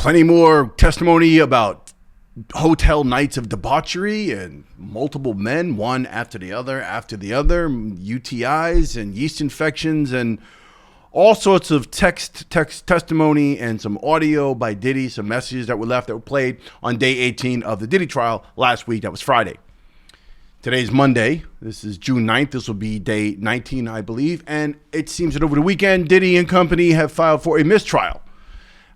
Plenty more testimony about hotel nights of debauchery and multiple men, one after the other, UTIs and yeast infections and all sorts of text testimony and some audio by Diddy, some messages that were played on day 18 of the Diddy trial last week. That was Friday. Today's Monday. This is June 9th. This will be day 19, I believe. And it seems that over the weekend, Diddy and company have filed for a mistrial.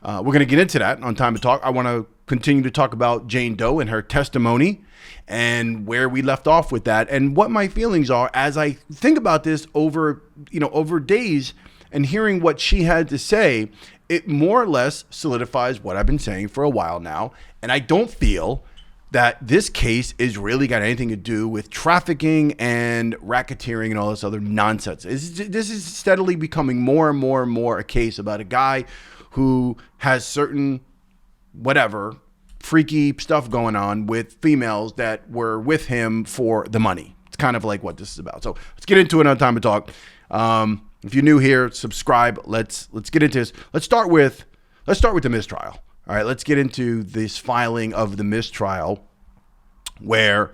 We're going to get into that on Time to Talk. I want to continue to talk about Jane Doe and her testimony and where we left off with that and what my feelings are as I think about this over days and hearing what she had to say. It more or less solidifies what I've been saying for a while now. And I don't feel that this case is really got anything to do with trafficking and racketeering and all this other nonsense. This is steadily becoming more and more and more a case about a guy who has certain freaky stuff going on with females that were with him for the money. It's kind of like what this is about. So let's get into it on Time to Talk. If you're new here, subscribe. Let's get into this. Let's start with the mistrial. All right, let's get into this filing of the mistrial where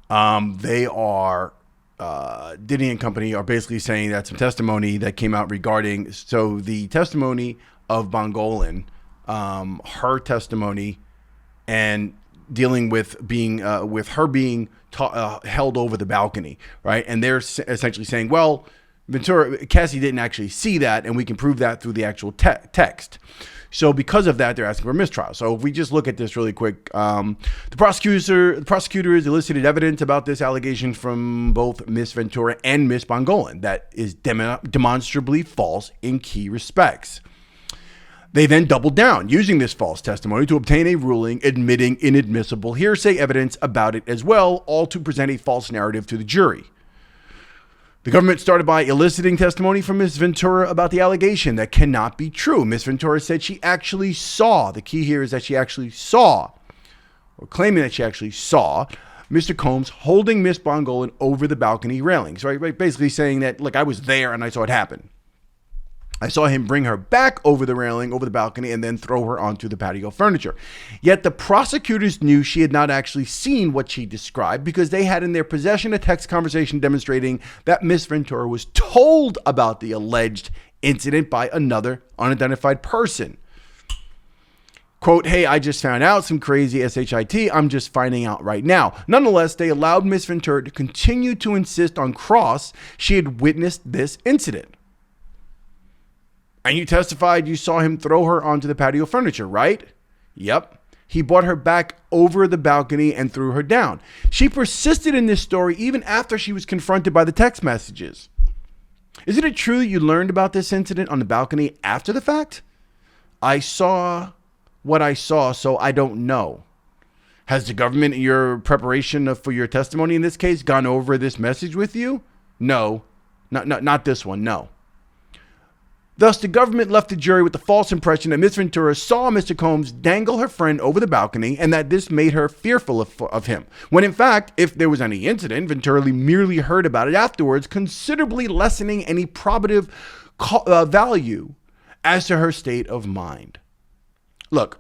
they are Diddy and company are basically saying that some testimony that came out regarding the testimony of Bongolan, her testimony, and dealing with her being held over the balcony, right? And they're essentially saying, well, Cassie didn't actually see that, and we can prove that through the actual text. So because of that, they're asking for a mistrial. So if we just look at this really quick, the prosecutors elicited evidence about this allegation from both Miss Ventura and Miss Bongolan that is demonstrably false in key respects. They then doubled down, using this false testimony to obtain a ruling admitting inadmissible hearsay evidence about it as well, all to present a false narrative to the jury. The government started by eliciting testimony from Ms. Ventura about the allegation that cannot be true. Ms. Ventura said she actually saw, the key here is that she actually saw, or claiming that she actually saw, Mr. Combs holding Miss Bongolan over the balcony railings, right? Basically saying that, look, I was there and I saw it happen. I saw him bring her back over the railing, over the balcony, and then throw her onto the patio furniture. Yet the prosecutors knew she had not actually seen what she described because they had in their possession a text conversation demonstrating that Miss Ventura was told about the alleged incident by another unidentified person. Quote, hey, I just found out some crazy SHIT. I'm just finding out right now. Nonetheless, they allowed Miss Ventura to continue to insist on cross she had witnessed this incident. And you testified you saw him throw her onto the patio furniture, right? Yep. He brought her back over the balcony and threw her down. She persisted in this story even after she was confronted by the text messages. Isn't it true that you learned about this incident on the balcony after the fact? I saw what I saw, so I don't know. Has the government, in your preparation for your testimony in this case, gone over this message with you? No. Not this one, no. Thus, the government left the jury with the false impression that Miss Ventura saw Mr. Combs dangle her friend over the balcony and that this made her fearful of him. When in fact, if there was any incident, Ventura merely heard about it afterwards, considerably lessening any probative value as to her state of mind. Look,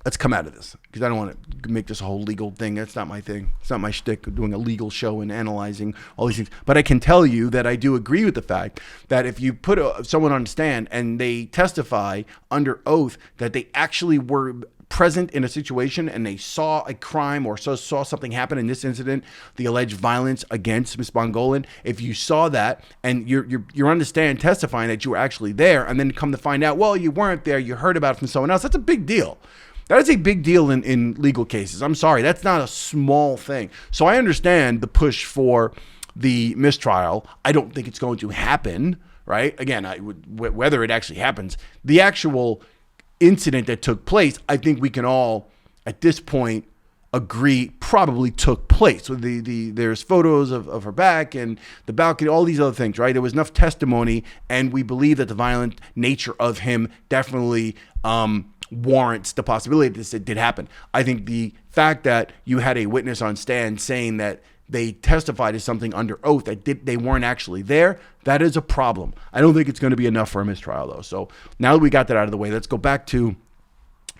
let's come out of this because I don't want to make this a whole legal thing. That's not my thing. It's not my shtick, doing a legal show and analyzing all these things. But I can tell you that I do agree with the fact that if you put someone on the stand and they testify under oath that they actually were present in a situation and they saw a crime or saw something happen in this incident, the alleged violence against Miss Bongolan, if you saw that and you're on the stand testifying that you were actually there and then come to find out, well, you weren't there, you heard about it from someone else, that's a big deal. That is a big deal in legal cases. I'm sorry, that's not a small thing. So I understand the push for the mistrial. I don't think it's going to happen, right? Again, whether it actually happens, the actual incident that took place, I think we can all, at this point, agree probably took place. So there's photos of her back and the balcony, all these other things, right? There was enough testimony, and we believe that the violent nature of him definitely warrants the possibility that this did happen. I think the fact that you had a witness on stand saying that they testified as something under oath that they weren't actually there, that is a problem. I don't think it's going to be enough for a mistrial, though. So now that we got that out of the way, let's go back to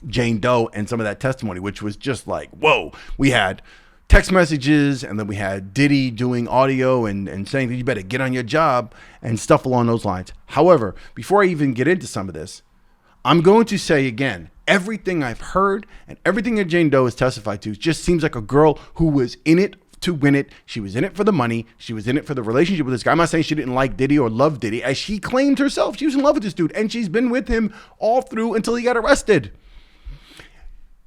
Jane Doe and some of that testimony, which was just like, whoa. We had text messages, and then we had Diddy doing audio and saying that you better get on your job and stuff along those lines. However, before I even get into some of this, I'm going to say again, everything I've heard and everything that Jane Doe has testified to just seems like a girl who was in it to win it. She was in it for the money. She was in it for the relationship with this guy. I'm not saying she didn't like Diddy or love Diddy. As she claimed herself, she was in love with this dude, and she's been with him all through until he got arrested.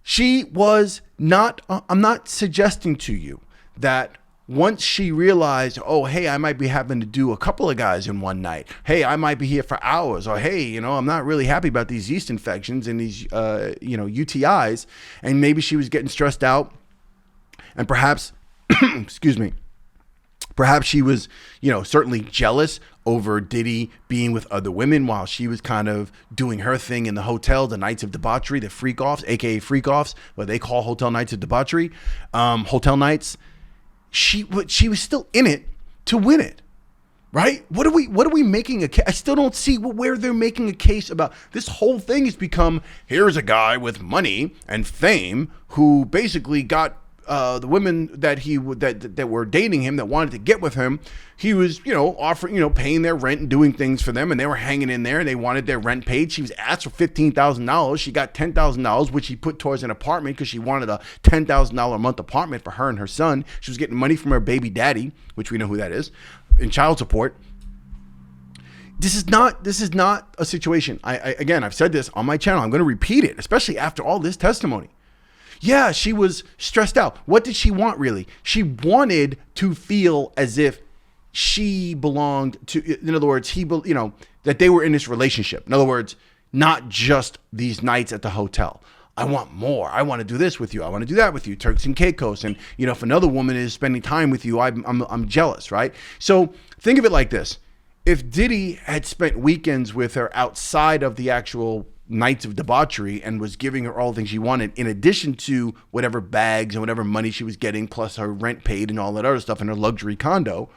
She was not, I'm not suggesting to you that once she realized, oh, hey, I might be having to do a couple of guys in one night. Hey, I might be here for hours. Or, hey, I'm not really happy about these yeast infections and these, UTIs. And maybe she was getting stressed out. And perhaps, excuse me, perhaps she was, certainly jealous over Diddy being with other women while she was kind of doing her thing in the hotel, the nights of debauchery, the freak offs, aka freak offs, what they call hotel nights of debauchery, hotel nights. She was still in it to win it, right? What are we making a case? I still don't see where they're making a case about. This whole thing has become, here's a guy with money and fame who basically got the women that were dating him, that wanted to get with him. He was, offering, paying their rent and doing things for them, and they were hanging in there and they wanted their rent paid. She was asked for $15,000. She got $10,000, which she put towards an apartment because she wanted a $10,000 a month apartment for her and her son. She was getting money from her baby daddy, which we know who that is, in child support. This is not a situation. Again, I've said this on my channel. I'm going to repeat it, especially after all this testimony. Yeah, she was stressed out. What did she want, really? She wanted to feel as if she belonged to, in other words, that they were in this relationship. In other words, not just these nights at the hotel. I want more. I want to do this with you. I want to do that with you. Turks and Caicos. And, if another woman is spending time with you, I'm jealous, right? So think of it like this. If Diddy had spent weekends with her outside of the actual nights of debauchery and was giving her all the things she wanted, in addition to whatever bags and whatever money she was getting, plus her rent paid and all that other stuff in her luxury condo,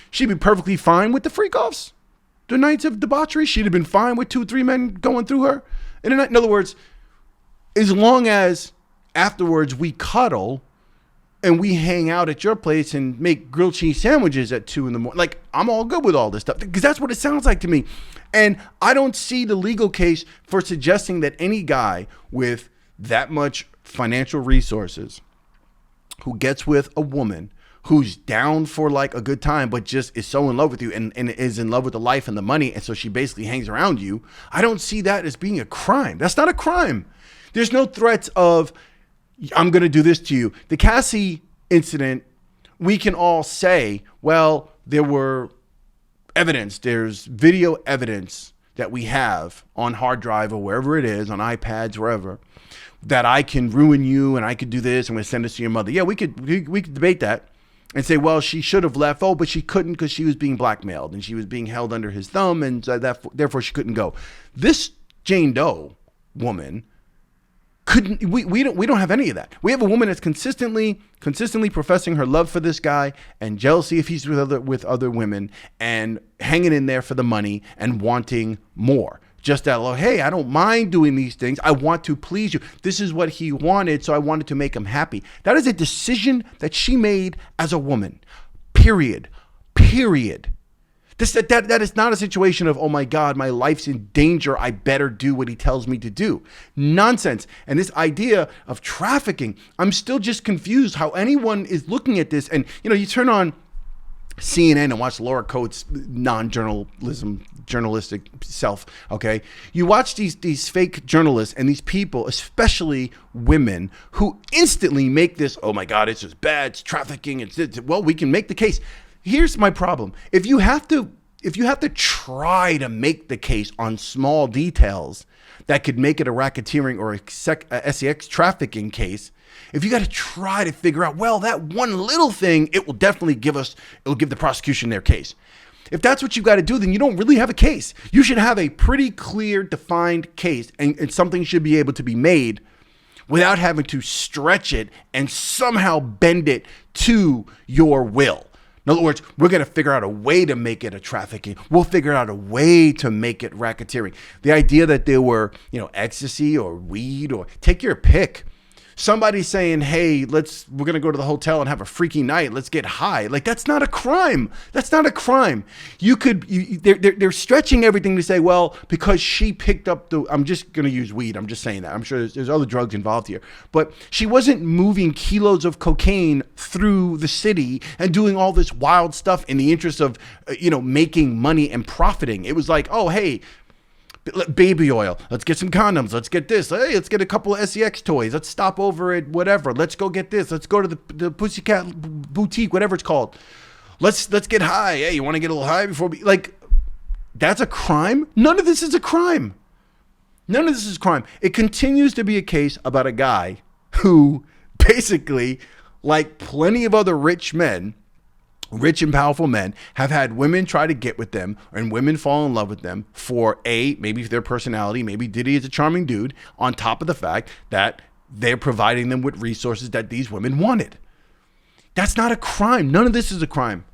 she'd be perfectly fine with the freak-offs. The nights of debauchery, she'd have been fine with 2-3 men going through her. In other words, as long as afterwards we cuddle and we hang out at your place and make grilled cheese sandwiches at 2 a.m, like, I'm all good with all this stuff, because that's what it sounds like to me. And I don't see the legal case for suggesting that any guy with that much financial resources who gets with a woman who's down for like a good time, but just is so in love with you and is in love with the life and the money, and so she basically hangs around you, I don't see that as being a crime. That's not a crime. There's no threats of, I'm going to do this to you. The Cassie incident, we can all say, well, there were evidence. There's video evidence that we have on hard drive or wherever it is, on iPads, wherever, that I can ruin you and I could do this and we'll send this to your mother. Yeah, we could debate that and say, well, she should have left. Oh, but she couldn't because she was being blackmailed and she was being held under his thumb, and therefore she couldn't go. This Jane Doe woman couldn't. We don't have any of that. We have a woman that's consistently professing her love for this guy and jealousy if he's with other women, and hanging in there for the money and wanting more. Just that, well, hey, I don't mind doing these things. I want to please you. This is what he wanted, so I wanted to make him happy. That is a decision that she made as a woman. Period. That is not a situation of, oh my God, my life's in danger, I better do what he tells me to do. Nonsense. And this idea of trafficking, I'm still just confused how anyone is looking at this. And, you turn on CNN and watch Laura Coates' journalistic self, okay? You watch these fake journalists and these people, especially women, who instantly make this, oh my God, it's just bad, it's trafficking, well, we can make the case. Here's my problem. If you have to try to make the case on small details that could make it a racketeering or a sex trafficking case, if you got to try to figure out, well, that one little thing, it will definitely give the prosecution their case. If that's what you got to do, then you don't really have a case. You should have a pretty clear, defined case, and something should be able to be made without having to stretch it and somehow bend it to your will. In other words, we're going to figure out a way to make it a trafficking. We'll figure out a way to make it racketeering. The idea that there were, ecstasy or weed or take your pick. Somebody saying, hey, we're going to go to the hotel and have a freaky night. Let's get high. Like, that's not a crime. That's not a crime. They're stretching everything to say, well, because she picked up I'm just going to use weed. I'm just saying that. I'm sure there's other drugs involved here. But she wasn't moving kilos of cocaine through the city and doing all this wild stuff in the interest of, making money and profiting. It was like, oh, hey, baby oil. Let's get some condoms. Let's get this. Hey, let's get a couple of SEX toys. Let's stop over at whatever. Let's go get this. Let's go to the Pussycat boutique, whatever it's called. Let's get high. Hey, you want to get a little high before we that's a crime? None of this is a crime. None of this is a crime. It continues to be a case about a guy who basically, like plenty of other rich and powerful men, have had women try to get with them and women fall in love with them for maybe their personality. Maybe Diddy is a charming dude, on top of the fact that they're providing them with resources that these women wanted. That's not a crime. None of this is a crime.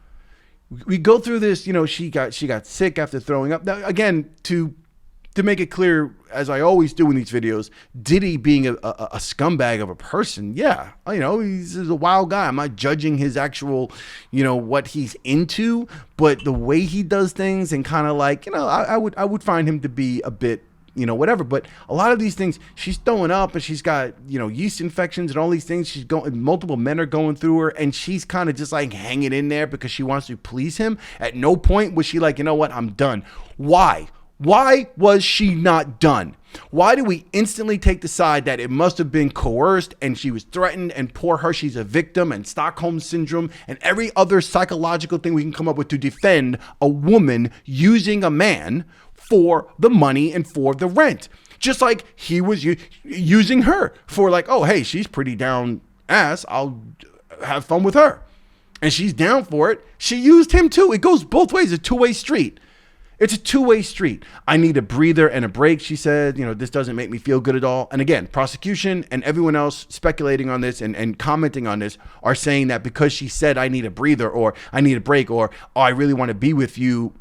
We go through this, she got sick after throwing up. Now, again, to make it clear, as I always do in these videos, Diddy being a scumbag of a person, yeah, he's a wild guy. I'm not judging his actual, what he's into, but the way he does things and kind of like, I would find him to be a bit, whatever. But a lot of these things, she's throwing up and she's got, yeast infections and all these things. Multiple men are going through her and she's kind of just like hanging in there because she wants to please him. At no point was she like, you know what, I'm done. Why? Why was she not done? Why do we instantly take the side that it must have been coerced and she was threatened and poor her, she's a victim, and Stockholm Syndrome and every other psychological thing we can come up with to defend a woman using a man for the money and for the rent? Just like he was using her for like, oh, hey, she's pretty down ass. I'll have fun with her. And she's down for it. She used him too. It goes both ways. It's a two-way street. It's a two-way street. I need a breather and a break, she said. This doesn't make me feel good at all. And again, prosecution and everyone else speculating on this and commenting on this are saying that because she said, I need a breather or I need a break or, oh, I really want to be with you,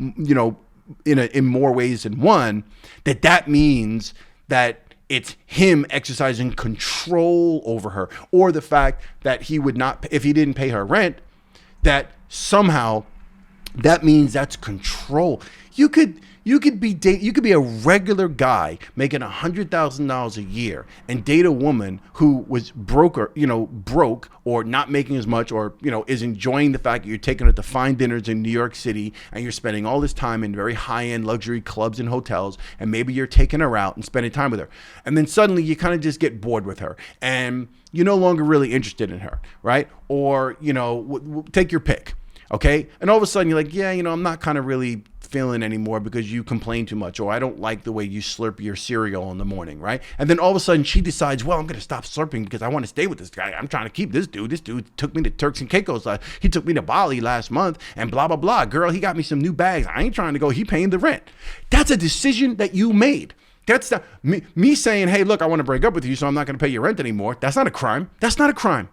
in more ways than one, that means that it's him exercising control over her, or the fact that he would not, if he didn't pay her rent, that somehow that means that's control. You could be a regular guy making $100,000 a year and date a woman who was broke or not making as much, or is enjoying the fact that you're taking her to fine dinners in New York City and you're spending all this time in very high-end luxury clubs and hotels, and maybe you're taking her out and spending time with her, and then suddenly you kind of just get bored with her and you're no longer really interested in her, right? Or take your pick. Okay. And all of a sudden you're like, yeah, I'm not kind of really feeling anymore because you complain too much, or I don't like the way you slurp your cereal in the morning. Right. And then all of a sudden she decides, well, I'm going to stop slurping because I want to stay with this guy. I'm trying to keep this dude. This dude took me to Turks and Caicos. He took me to Bali last month and blah, blah, blah. Girl, he got me some new bags. I ain't trying to go. He paying the rent. That's a decision that you made. That's not me saying, hey, look, I want to break up with you, so I'm not going to pay your rent anymore. That's not a crime. That's not a crime.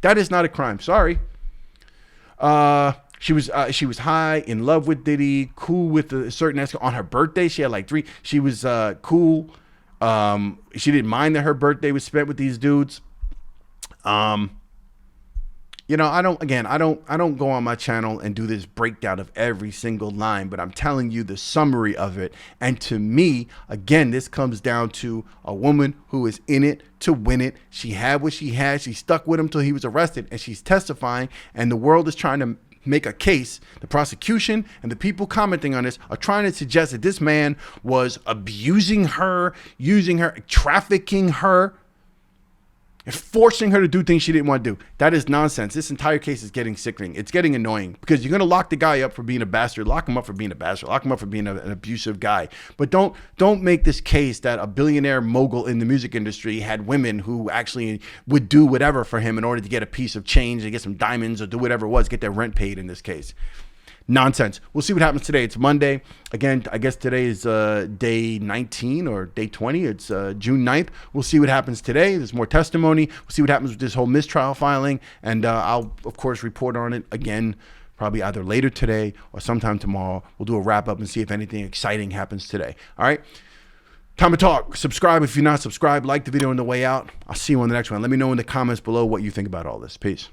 That is not a crime. Sorry. She was high, in love with Diddy, cool with a certain on her birthday. She had like 3. She was cool. She didn't mind that her birthday was spent with these dudes. I don't go on my channel and do this breakdown of every single line, but I'm telling you the summary of it. And to me, again, this comes down to a woman who is in it to win it. She had what she had. She stuck with him till he was arrested, and she's testifying, and the world is trying to make a case. The prosecution and the people commenting on this are trying to suggest that this man was abusing her, using her, trafficking her, and forcing her to do things she didn't want to do. That is nonsense. This entire case is getting sickening. It's getting annoying because you're going to lock the guy up for being a bastard. Lock him up for being a bastard. Lock him up for being an abusive guy. But don't make this case that a billionaire mogul in the music industry had women who actually would do whatever for him in order to get a piece of change, to get some diamonds, or do whatever it was, get their rent paid in this case. Nonsense. We'll see what happens today. It's Monday. Again, I guess today is day 19 or day 20. It's June 9th. We'll see what happens today. There's more testimony. We'll see what happens with this whole mistrial filing. And I'll, of course, report on it again probably either later today or sometime tomorrow. We'll do a wrap up and see if anything exciting happens today. All right. Time to talk. Subscribe if you're not subscribed. Like the video on the way out. I'll see you on the next one. Let me know in the comments below what you think about all this. Peace.